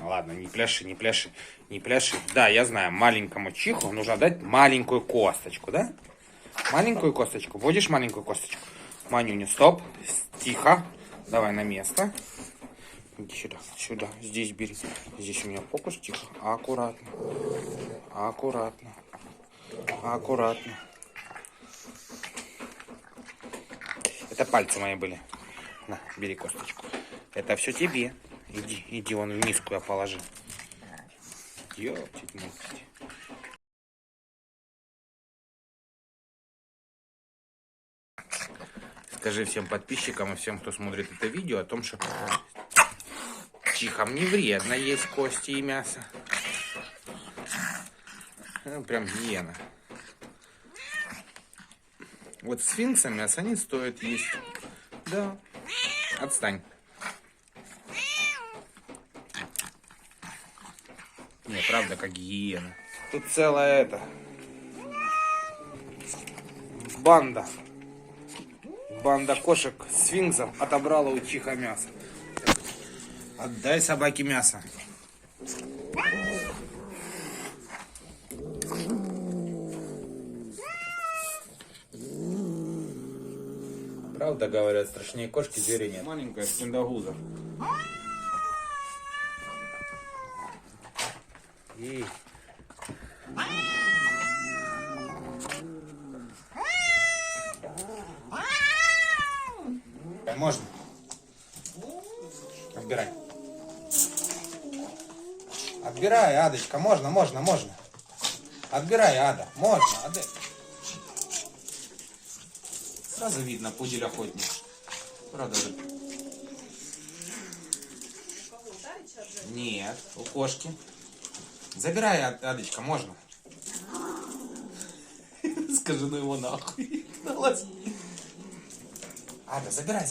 ладно, не пляши, не пляши, не пляши. Да, я знаю, маленькому чиху нужно дать маленькую косточку, да? Маленькую косточку. Будешь маленькую косточку? Манюня, стоп, тихо. Давай на место. Иди сюда, сюда, здесь бери. Здесь у меня фокус, тихо. Аккуратно, аккуратно, аккуратно. Это пальцы мои были. На, бери косточку. Это все тебе. Иди, вон в миску я положи. Ёптить-муптить. Скажи всем подписчикам и всем, кто смотрит это видео, о том, что чихам не вредно есть кости и мясо. Ну, прям гиена. Вот сфинкса мясо не стоит есть. Да. Отстань. Не, правда, как гиена. Тут целая банда кошек сфинксов отобрала у чиха мясо. Отдай собаке мясо. Правда говорят, страшнее кошки звери нет. Маленькая спиндагуза. И... Можно? Отбирай. Отбирай, Адочка, можно. Отбирай, Ада, можно, отдай. Сразу видно, пудель охотник. Правда же? Нет, у кошки. Забирай, Адочка, можно. Скажи, ну его нахуй. Ада, забирай.